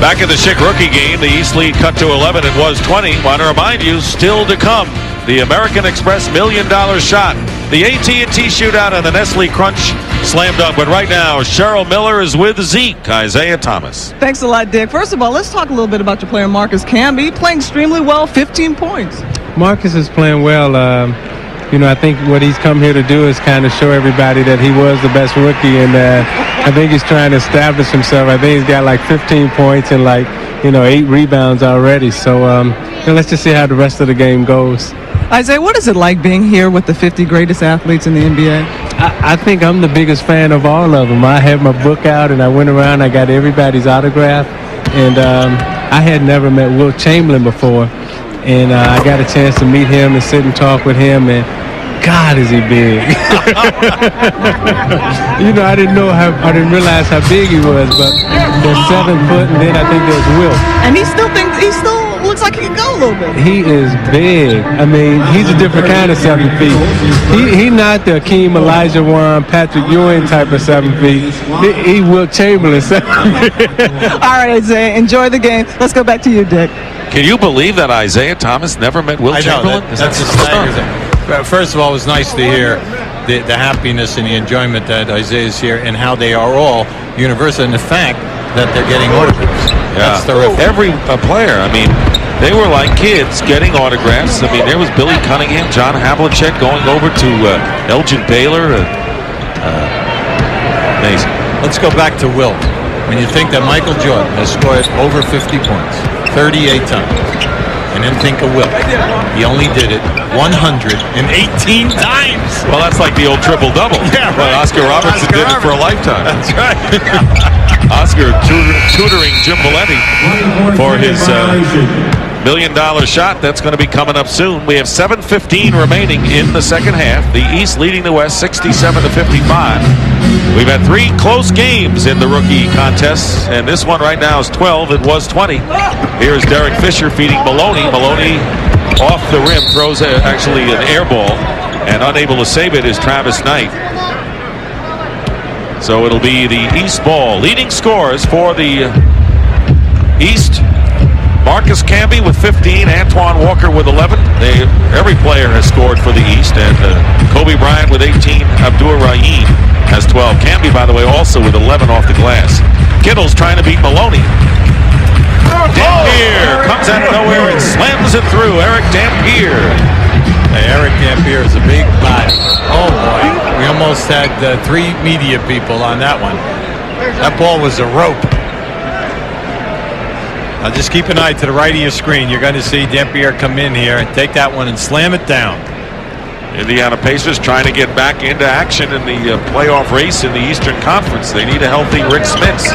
Back in the Schick rookie game, the East lead cut to 11. It was 20. Want to remind you, still to come, the American Express $1 Million shot, the AT&T shootout, and the Nestle Crunch slam dunk. But right now, Cheryl Miller is with Zeke, Isaiah Thomas. Thanks a lot, Dick. First of all, let's talk a little bit about your player, Marcus Camby, playing extremely well, 15 points. Marcus is playing well. I think what he's come here to do is kind of show everybody that he was the best rookie, and I think he's trying to establish himself. I think he's got like 15 points and 8 rebounds already. So let's just see how the rest of the game goes. Isaiah, what is it like being here with the 50 greatest athletes in the NBA? I think I'm the biggest fan of all of them. I have my book out, and I went around. I got everybody's autograph, and I had never met Wilt Chamberlain before, and I got a chance to meet him and sit and talk with him, and God, is he big. I didn't realize how big he was, but there's 7 foot, and then I think there's Wilt. And he still looks like he can go a little bit. He is big. I mean, he's a different kind of 7 feet. He not the Akeem Olajuwon, Patrick Ewing type of 7 feet. He Wilt Chamberlain 7 feet. All right, Isaiah, enjoy the game. Let's go back to you, Dick. Can you believe that Isaiah Thomas never met Wilt Chamberlain? That's a staggering thing. First of all, it was nice to hear the happiness and the enjoyment that Isaiah is here, and how they are all universal, and the fact that they're getting autographs. Yeah. That's terrific. Every player, I mean, they were like kids getting autographs. I mean, there was Billy Cunningham, John Havlicek going over to Elgin Baylor. Amazing. Let's go back to Wilt. When you think that Michael Jordan has scored over 50 points 38 times, and then think of Wilt. He only did it 118 times. Well, that's like the old triple-double. Yeah, right. Well, Oscar Robertson did it for a lifetime. That's right. Oscar tutoring Jim Valenti for his $1 million shot. That's going to be coming up soon. We have 7:15 remaining in the second half. The East leading the West 67-55. We've had 3 close games in the rookie contests, and this one right now is 12. It was 20. Here's Derek Fisher feeding Maloney. Maloney off the rim, throws actually an air ball, and unable to save it is Travis Knight. So it'll be the East ball. Leading scorers for the East: Marcus Camby with 15, Antoine Walker with 11. Every player has scored for the East, and Kobe Bryant with 18. Abdur Rahim has 12. Camby, by the way, also with 11 off the glass. Kittle's trying to beat Maloney. Dampier comes out of nowhere and slams it through. Eric Dampier. Hey, Eric Dampier is a big guy. Oh boy, we almost had 3 media people on that one. That ball was a rope. Now just keep an eye to the right of your screen. You're going to see Dampier come in here and take that one and slam it down. Indiana Pacers trying to get back into action in the playoff race in the Eastern Conference. They need a healthy Rick Smits.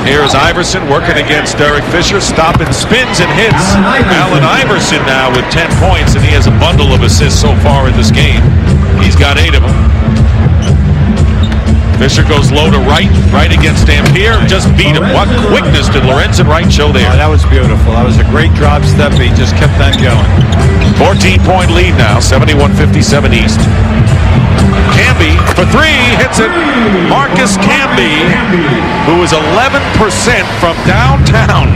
Here's Iverson working against Derek Fisher. Stopping spins and hits. Allen Iverson now with 10 points, and he has a bundle of assists so far in this game. He's got 8 of them. Fisher goes low to right against Dampier. Just beat him. What quickness did Lorenzen Wright show there? Oh, that was beautiful. That was a great drop step. He just kept on going. 14-point lead now, 71-57 East. Camby for 3, hits it. Marcus Camby, who is 11% from downtown.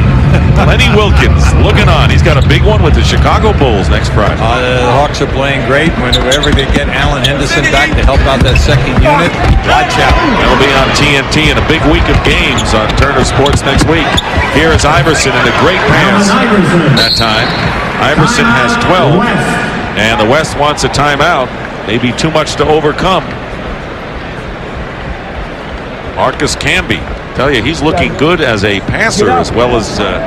Lenny Wilkins looking on. He's got a big one with the Chicago Bulls next Friday. The Hawks are playing great. Whenever they get Alan Henderson back to help out that second unit, watch out. That'll be on TNT in a big week of games on Turner Sports next week. Here is Iverson in a great pass that time. Iverson has 12, and the West wants a timeout. Maybe too much to overcome. Marcus Camby, tell you, he's looking good as a passer as well as a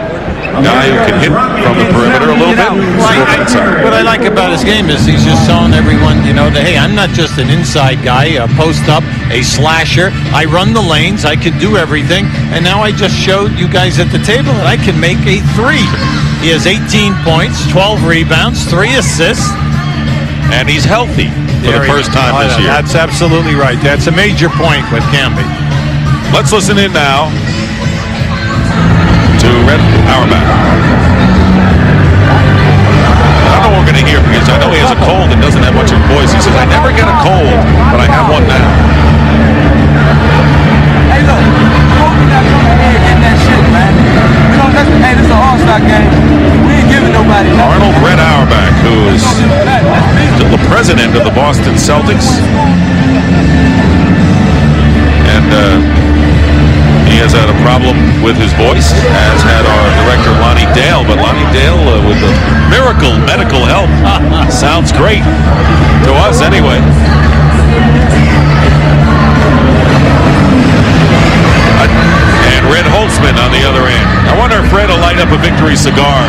guy who can hit from the perimeter a little bit. What I like about his game is he's just showing everyone, that, hey, I'm not just an inside guy, a post up, a slasher. I run the lanes, I can do everything, and now I just showed you guys at the table that I can make a 3. He has 18 points, 12 rebounds, 3 assists. And he's healthy for the first time this year. That's absolutely right. That's a major point with Camby. Let's listen in now to Red Auerbach. I don't know what we're going to hear because I know he has a cold and doesn't have much of a voice. He says, I never get a cold, but I have one now. Hey, look, Kobe not coming here getting that shit, man. Celtics. And he has had a problem with his voice, as had our director Lonnie Dale. But Lonnie Dale, with the miracle medical help, sounds great to us anyway. And Red Holtzman on the other end. I wonder if Red will light up a victory cigar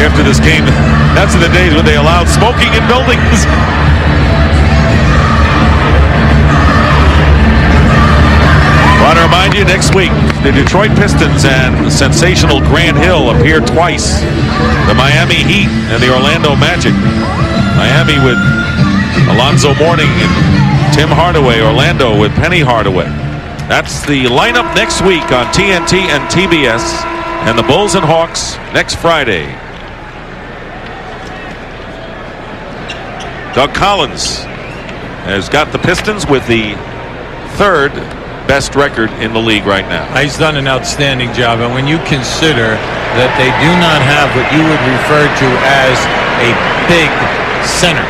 after this game. That's in the days when they allowed smoking in buildings. I want to remind you, next week, the Detroit Pistons and sensational Grant Hill appear twice. The Miami Heat and the Orlando Magic. Miami with Alonzo Mourning and Tim Hardaway. Orlando with Penny Hardaway. That's the lineup next week on TNT and TBS. And the Bulls and Hawks next Friday. Doug Collins has got the Pistons with the third best record in the league right now. He's done an outstanding job, and when you consider that they do not have what you would refer to as a big center,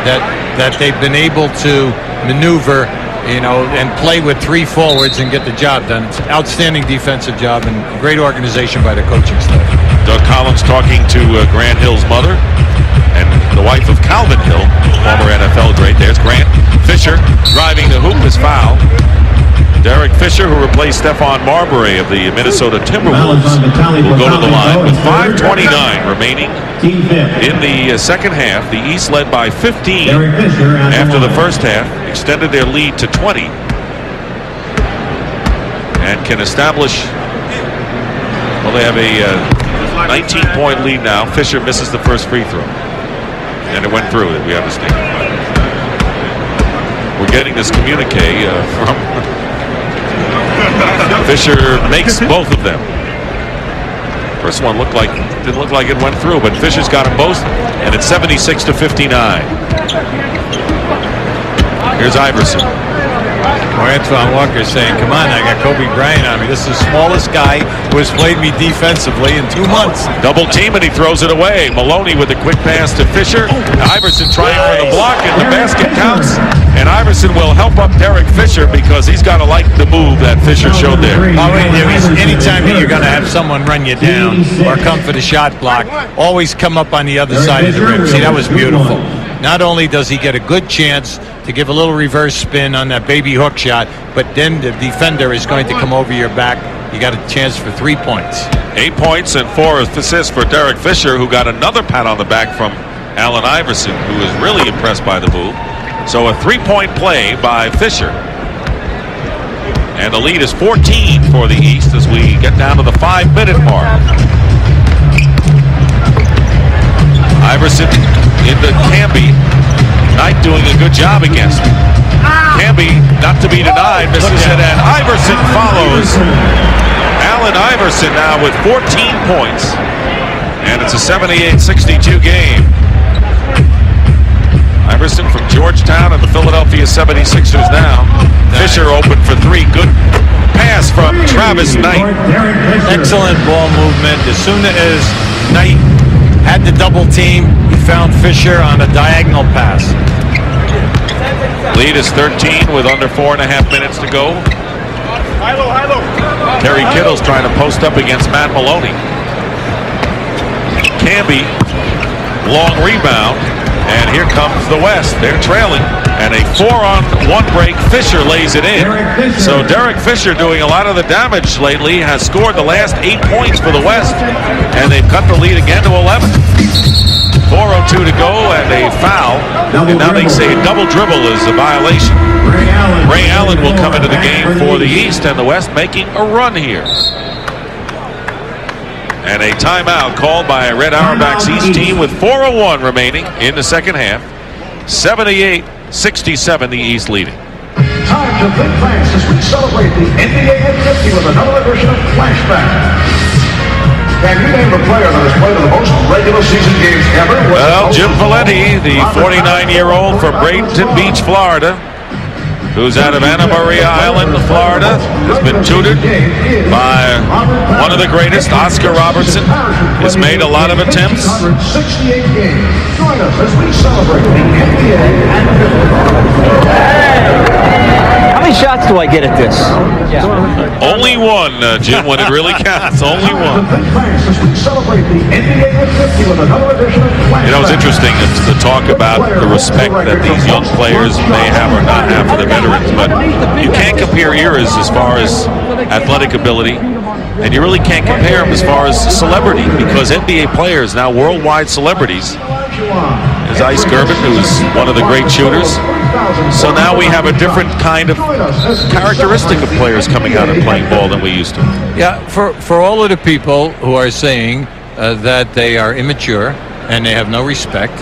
that they've been able to maneuver, and play with three forwards and get the job done. It's an outstanding defensive job and great organization by the coaching staff. Doug Collins talking to Grant Hill's mother and the wife of Calvin Hill, former NFL great. There's Grant. Fisher driving the hoop is foul. Derek Fisher, who replaced Stephon Marbury of the Minnesota Timberwolves, will go to the line with 5:29 remaining in the second half. The East led by 15 after the first half, extended their lead to 20, and can establish, well, they have a 19-point lead now. Fisher misses the first free throw, and it went through, we understand. We're getting this communique from Fisher makes both of them. First one didn't look like it went through, but Fisher's got them both, and it's 76-59. Here's Iverson. Or Antoine Walker saying, come on, I got Kobe Bryant on me. This is the smallest guy who has played me defensively in 2 months. Double team, and he throws it away. Maloney with a quick pass to Fisher. Iverson trying for the block, and the basket counts. And Iverson will help up Derek Fisher because he's got to like the move that Fisher showed there. Anytime that you're going to have someone run you down or come for the shot block, always come up on the other side of the rim. See, that was beautiful. Not only does he get a good chance to give a little reverse spin on that baby hook shot, but then the defender is going to come over your back. You got a chance for 3 points. 8 points and 4 assists for Derek Fisher, who got another pat on the back from Allen Iverson, who is really impressed by the move. So a 3-point play by Fisher. And the lead is 14 for the East as we get down to the 5-minute mark. Iverson into Camby. Knight doing a good job against him. Camby, not to be denied, misses it, and Iverson follows. Allen Iverson now with 14 points. And it's a 78-62 game. Iverson from Georgetown and the Philadelphia 76ers now. Fisher open for 3. Good pass from Travis Knight. Excellent ball movement. As soon as Knight had the double team, he found Fisher on a diagonal pass. Lead is 13 with under 4.5 minutes to go. Terry Kittle's trying to post up against Matt Maloney. Camby, long rebound, and here comes the West. They're trailing, and a 4-on-1 break. Fisher lays it in. So Derek Fisher, doing a lot of the damage lately, has scored the last 8 points for the West, and they've cut the lead again to 11. 4:02 to go, and a foul. And now they say a double dribble is a violation. Ray Allen will come into the game for the East, and the West making a run here. And a timeout called by Red Auerbach's East team with 4:01 remaining in the second half. 78-67, the East leading. Time to think thanks as we celebrate the NBA at 50 with another edition of Flashback. Can you name the player that has played in the most regular season games ever? Well, Jim Valenti, the 49-year-old from Bradenton Beach, Florida, who's out of Anna Maria Island, Florida, has been tutored by one of the greatest, Oscar Robertson. Has made a lot of attempts. 168 games. Join us as we celebrate the NBA How many shots do I get at this? Only one, Jim, when it really counts. Only one. As we celebrate the NBA at 50 with another edition of You know, it's interesting to talk about the respect that these young players may have or not have for the veterans, but you can't compare eras as far as athletic ability, and you really can't compare them as far as celebrity, because NBA players, now worldwide celebrities, is Ice Gervin, who's one of the great shooters. So now we have a different kind of characteristic of players coming out and playing ball than we used to. Yeah, for all of the people who are saying that they are immature and they have no respect,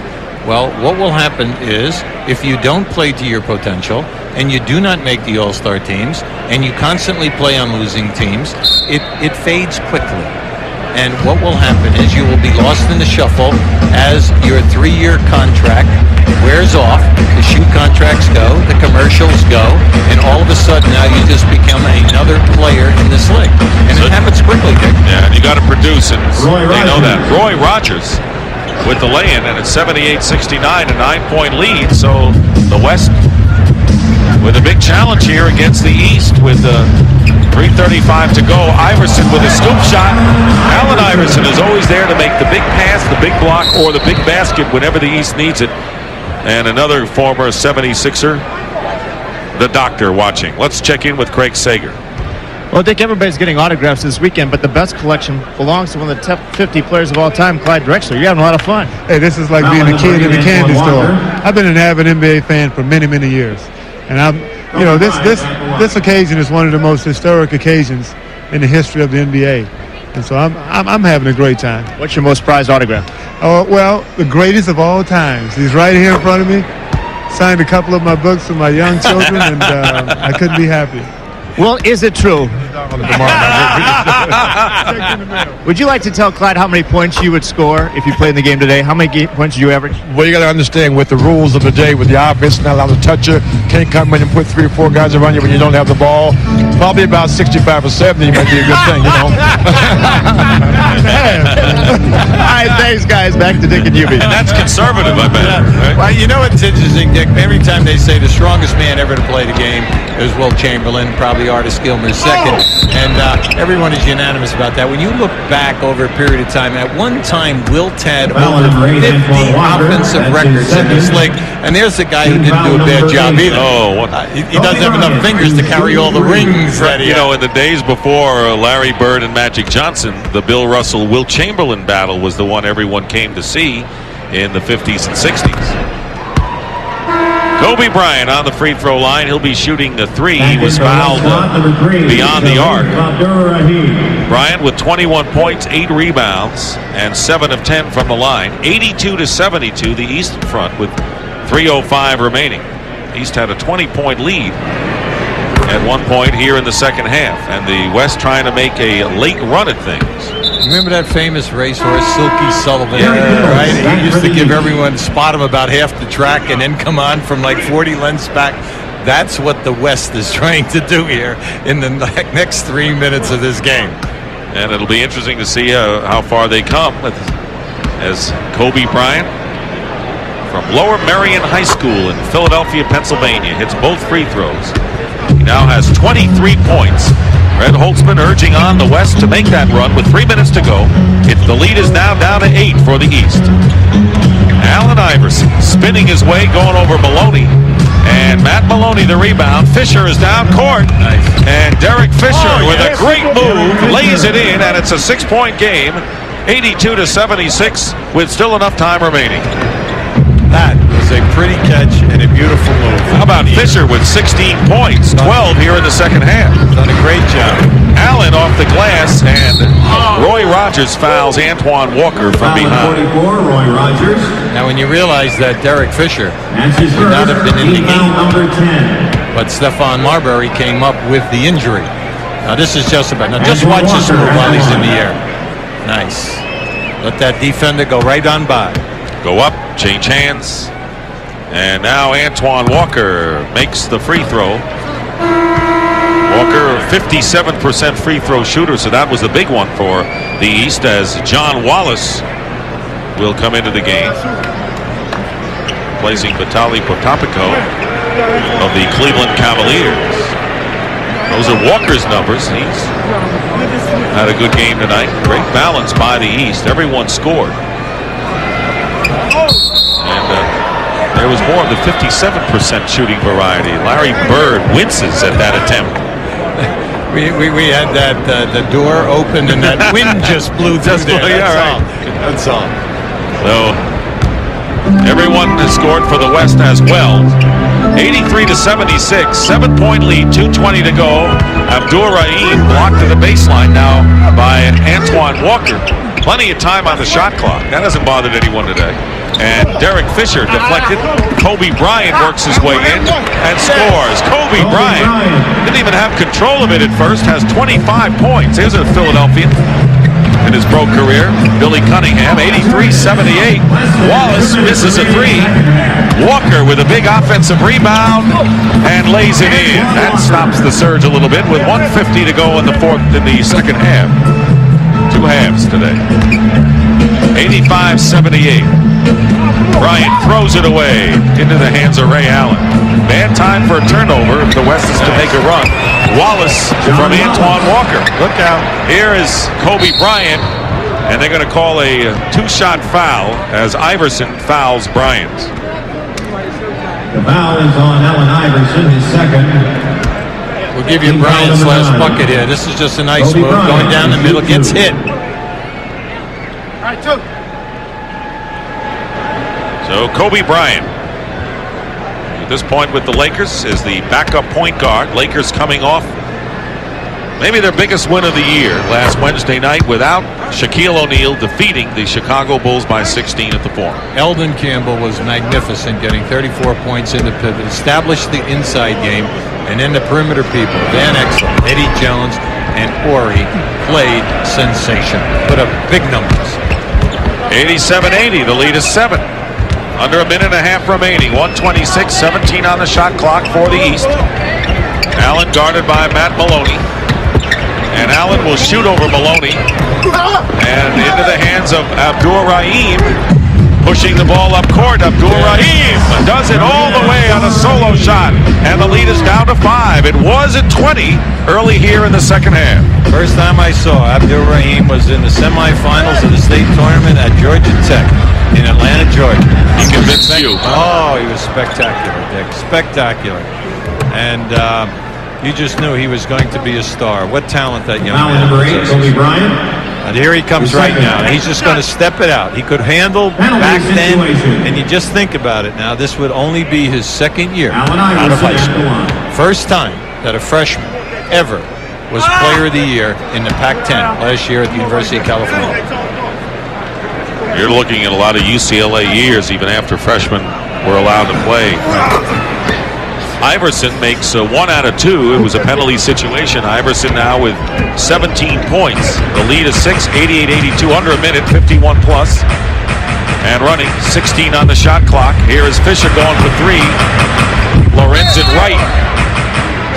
well, what will happen is if you don't play to your potential and you do not make the All-Star teams and you constantly play on losing teams, it fades quickly. And what will happen is you will be lost in the shuffle as your 3-year contract wears off, the shoe contracts go, the commercials go, and all of a sudden now you just become another player in this league. And it happens quickly, Dick. Yeah, and you got to produce, and they know that. Roy Rogers with the lay-in, and it's 78-69, a 9-point lead. So the West with a big challenge here against the East with 3:35 to go. Iverson with a scoop shot. Allen Iverson is always there to make the big pass, the big block, or the big basket whenever the East needs it. And another former 76er, the doctor, watching. Let's check in with Craig Sager. Well, Dick, everybody's getting autographs this weekend, but the best collection belongs to one of the top 50 players of all time, Clyde Drexler. You're having a lot of fun. Hey, this is like being a kid in a candy store. I've been an avid NBA fan for many, many years. And this occasion is one of the most historic occasions in the history of the NBA. And so I'm having a great time. What's your most prized autograph? Oh, well, the greatest of all times. He's right here in front of me. Signed a couple of my books for my young children, and I couldn't be happier. Well, is it true? Would you like to tell Clyde how many points you would score if you played in the game today? How many points did you average? Well, you got to understand with the rules of the day, with the offense not allowed to touch you, can't come in and put 3 or 4 guys around you when you don't have the ball. Probably about 65 or 70 might be a good thing, you know. All right, thanks, guys. Back to Dick and Hubie. And that's conservative, I bet. Right? Well, you know what's interesting, Dick? Every time they say the strongest man ever to play the game is Wilt Chamberlain, probably Artis Gilmer's second, and everyone is unanimous about that. When you look back over a period of time, at one time Wilt had over 50 offensive records in this league, and there's a guy who didn't do a bad job either. He doesn't have enough fingers to carry all the rings that he You know, in the days before Larry Bird and Magic Johnson, the Bill Russell-Wilt Chamberlain battle was the one everyone came to see in the 50s and 60s. Kobe Bryant on the free throw line. He'll be shooting the 3. He was fouled beyond the arc. Bryant with 21 points, 8 rebounds, and 7 of 10 from the line. 82-72, the East in front with 3:05 remaining. East had a 20-point lead at one point here in the second half, and the West trying to make a late run at things. Remember that famous racehorse, Silky Sullivan? Right? He used to give everyone, spot him about half the track and then come on from like 40 lengths back. That's what the West is trying to do here in the next 3 minutes of this game. And it'll be interesting to see how far they come as Kobe Bryant from Lower Merion High School in Philadelphia, Pennsylvania hits both free throws. He now has 23 points. Red Holtzman urging on the West to make that run with 3 minutes to go. The lead is now down to 8 for the East. Allen Iverson spinning his way, going over Maloney. And Matt Maloney the rebound. Fisher is down court. Nice. And Derek Fisher with a great move lays it in, and it's a 6-point game. 82-76 with still enough time remaining. That was a pretty catch and a beautiful move. How about Fisher with 16 points, 12 here in the second half. Done a great job. Allen off the glass, and Roy Rogers fouls Antoine Walker from behind. 44, Roy Rogers. Now, when you realize that Derek Fisher That's his would not have been in the game, number 10. but Stephon Marbury came up with the injury. Now, this is just about. Now, just watch this move while he's in the air. Nice. Let that defender go right on by. Go up, change hands, And now Antoine Walker makes the free throw. Walker, 57% free throw shooter, so that was the big one for the East, as John Wallace will come into the game, replacing Vitaly Potapenko of the Cleveland Cavaliers. Those are Walker's numbers. He's had a good game tonight. Great balance by the East. Everyone scored. And there was more of the 57% shooting variety. Larry Bird winces at that attempt. We had that the door open and that wind just blew through there. That's all. So everyone has scored for the West as well. 83-76, 7-point lead, 2:20 to go. Abdur Rahim blocked to the baseline now by Antoine Walker. Plenty of time on the shot clock. That hasn't bothered anyone today. And Derek Fisher deflected. Kobe Bryant works his way in and scores. Kobe Bryant didn't even have control of it at first, has 25 points. Here's a Philadelphian in his pro career. Billy Cunningham, 83-78. Wallace misses a three. Walker with a big offensive rebound and lays it in. That stops the surge a little bit with 1:50 to go in the second half. Two halves today. 85-78. Bryant throws it away into the hands of Ray Allen. Bad time for a turnover if the West is to make a run. Wallace from Antoine Walker. Look out. Here is Kobe Bryant, and they're going to call a two-shot foul as Iverson fouls Bryant. The foul is on Allen Iverson, his second. We'll give you Bryant's last bucket here. This is just a nice move. Going down the middle, gets hit. So Kobe Bryant, at this point with the Lakers, is the backup point guard. Lakers coming off maybe their biggest win of the year last Wednesday night without Shaquille O'Neal defeating the Chicago Bulls by 16 at the Forum. Eldon Campbell was magnificent, getting 34 points in the pivot, established the inside game, and then the perimeter people, Van Exel, Eddie Jones, and Ori played sensational. Put up big numbers. 87-80, the lead is 7. Under a minute and a half remaining. 1:26, 17 on the shot clock for the East. Allen guarded by Matt Maloney. And Allen will shoot over Maloney. And into the hands of Abdur Rahim. Pushing the ball up court. Abdur Rahim does it all the way on a solo shot. And the lead is down to 5. It was at 20 early here in the second half. First time I saw Abdur Rahim was in the semifinals of the state tournament at Georgia Tech in Atlanta, Georgia. He convinced you. Oh, he was spectacular, Dick. Spectacular. And you just knew he was going to be a star. What talent that young man Number 8, Kobe Bryant. And here he comes right now. And he's just going to step it out. He could handle back then. And you just think about it now. This would only be his second year out of high school. First time that a freshman ever was Player of the Year in the Pac-10 last year at the University of California. You're looking at a lot of UCLA years even after freshmen were allowed to play. Iverson makes 1 out of 2. It was a penalty situation. Iverson now with 17 points. The lead is 6, 88-82, under a minute, 51 plus. And running, 16 on the shot clock. Here is Fisher going for 3. Lorenzen Wright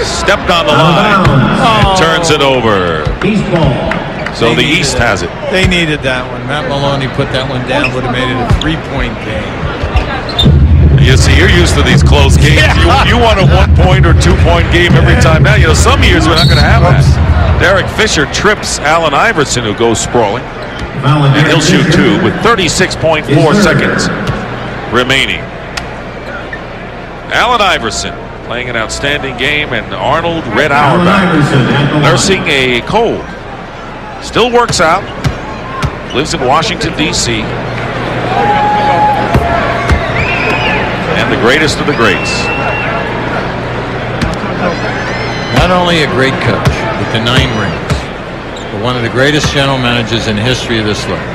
stepped on the line and turns it over. So the East has it. They needed that one. Matt Maloney put that one down, would have made it a 3-point game. You see, you're used to these close games. You want a 1-point or 2-point game every time. Now, some years we're not going to have that. Derek Fisher trips Allen Iverson, who goes sprawling. And he'll shoot 2 with 36.4 seconds remaining. Allen Iverson playing an outstanding game, and Arnold Red Auerbach nursing a cold. Still works out. Lives in Washington, D.C. And the greatest of the greats. Not only a great coach with the 9 rings, but one of the greatest general managers in the history of this league.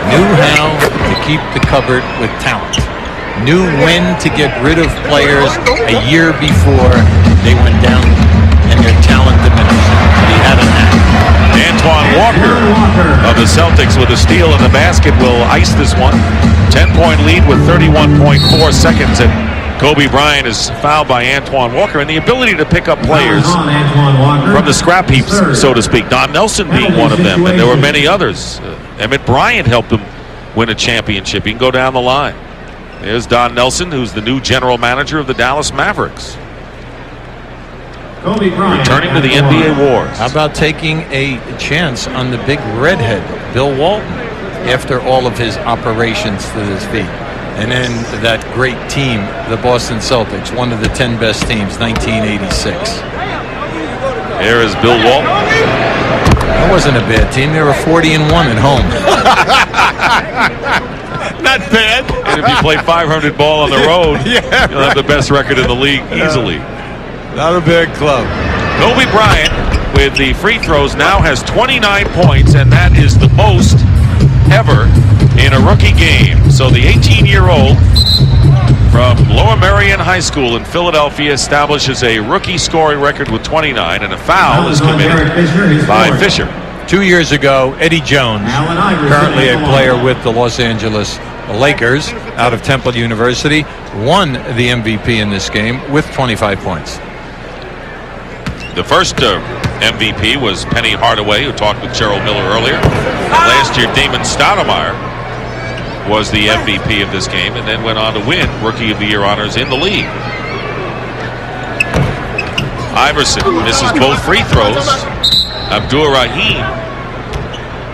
Knew how to keep the cupboard with talent. Knew when to get rid of players a year before they went down and their talent diminished. He had a knack. Antoine Walker of the Celtics with a steal in the basket will ice this one. 10-point lead with 31.4 seconds. And Kobe Bryant is fouled by Antoine Walker, and the ability to pick up players On Antoine Walker. from the scrap heaps, so to speak. Don Nelson being one of them, and there were many others. Emmett Bryant helped him win a championship. You can go down the line. There's Don Nelson, who's the new general manager of the Dallas Mavericks, Kobe Bryant. returning to the NBA wars. How about taking a chance on the big redhead, Bill Walton, after all of his operations to his feet? And then that great team, the Boston Celtics, one of the 10 best teams, 1986. There is Bill Walton. That wasn't a bad team. They were 40-1 at home. Not bad. And if you play 500 ball on the road, you'll have the best record in the league easily. Not a bad club. Kobe Bryant, with the free throws, now has 29 points, and that is the most ever in a rookie game. So the 18-year-old from Lower Merion High School in Philadelphia establishes a rookie scoring record with 29, and a foul is committed by Fisher. 2 years ago, Eddie Jones, currently a player with the Los Angeles Lakers out of Temple University, won the MVP in this game with 25 points. The first MVP was Penny Hardaway, who talked with Gerald Miller earlier. And last year, Damon Stoudemire was the MVP of this game, and then went on to win Rookie of the Year honors in the league. Iverson misses both free throws. Abdur-Rahim,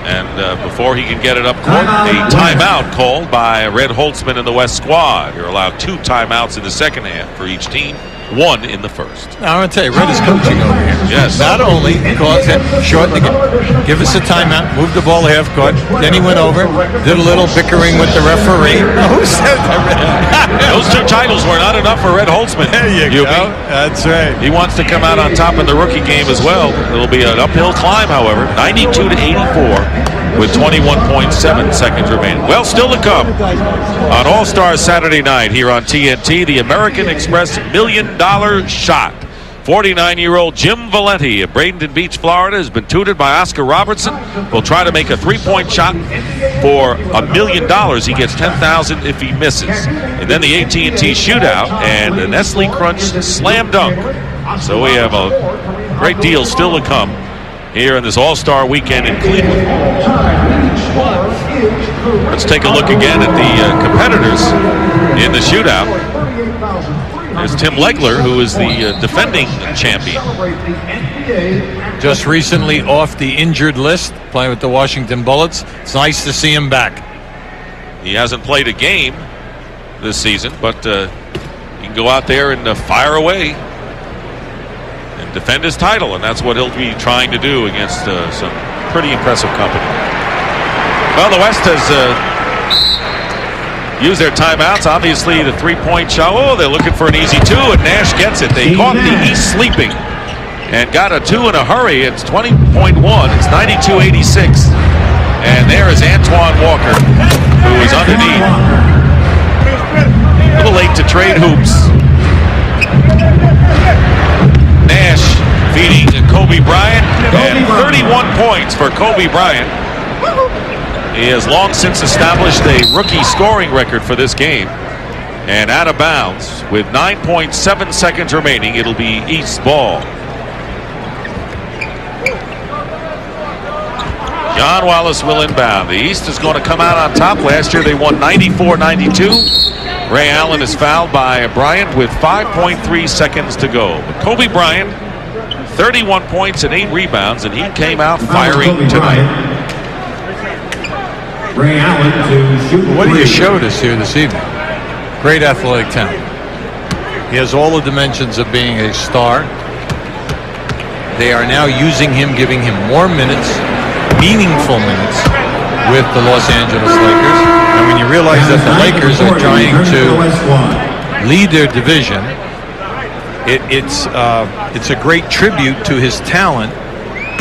and before he can get it up court, a timeout called by Red Holtzman and the West squad. You're allowed 2 timeouts in the second half for each team, 1 in the first. Now, I'm going to tell you, Red is coaching over here. Yes. Not only caused him short the game, give us a timeout, move the ball half court, then he went over, did a little bickering with the referee. Who said that? Those 2 titles were not enough for Red Holtzman. There you go. That's right. He wants to come out on top in the rookie game as well. It'll be an uphill climb, however. 92-84 with 21.7 seconds remaining. Well, still to come on All-Star Saturday night here on TNT, the American Express $1 million shot. 49-year-old Jim Valenti of Bradenton Beach, Florida, has been tutored by Oscar Robertson. Will try to make a 3-point shot for $1 million. He gets $10,000 if he misses. And then the AT&T shootout and the Nestle Crunch slam dunk. So we have a great deal still to come here in this All-Star weekend in Cleveland. Let's take a look again at the competitors in the shootout. There's Tim Legler, who is the defending champion. Just recently off the injured list, playing with the Washington Bullets. It's nice to see him back. He hasn't played a game this season, but he can go out there and fire away and defend his title, and that's what he'll be trying to do against some pretty impressive company. Well, the West has use their timeouts. Obviously, the 3-point shot. Oh, they're looking for an easy 2, and Nash gets it. They caught the East sleeping and got a 2 in a hurry. It's 20.1. It's 92-86. And there is Antoine Walker, who is underneath. A little late to trade hoops. Nash feeding Kobe Bryant, and 31 points for Kobe Bryant. He has long since established a rookie scoring record for this game. And out of bounds with 9.7 seconds remaining, it'll be East ball. John Wallace will inbound. The East is going to come out on top. Last year they won 94-92. Ray Allen is fouled by Bryant with 5.3 seconds to go. But Kobe Bryant, 31 points and 8 rebounds, and he came out firing tonight. Ray Allen to shoot. What he showed us here this evening, great athletic talent. He has all the dimensions of being a star. They are now using him, giving him more minutes, meaningful minutes with the Los Angeles Lakers. And when you realize that the Lakers are trying to lead their division, it's a great tribute to his talent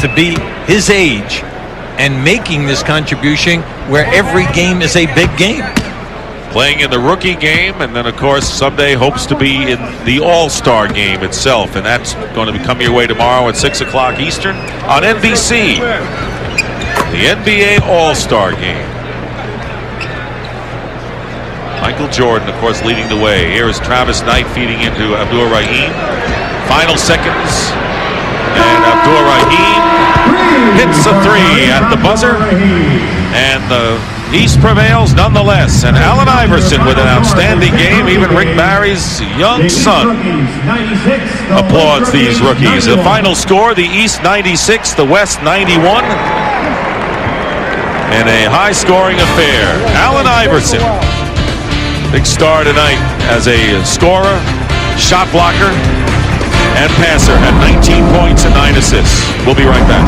to be his age and making this contribution where every game is a big game. Playing in the rookie game, and then, of course, someday hopes to be in the All-Star game itself. And that's going to come your way tomorrow at 6 o'clock Eastern on NBC. The NBA All-Star game. Michael Jordan, of course, leading the way. Here is Travis Knight feeding into Abdur Rahim. Final seconds. And Abdur Rahim hits a three at the buzzer. And the East prevails nonetheless. And Allen Iverson with an outstanding game. Even Rick Barry's young son applauds these rookies. The final score, the East 96, the West 91. In a high-scoring affair. Allen Iverson, big star tonight as a scorer, shot blocker, and passer. Had 19 points and 9 assists. We'll be right back.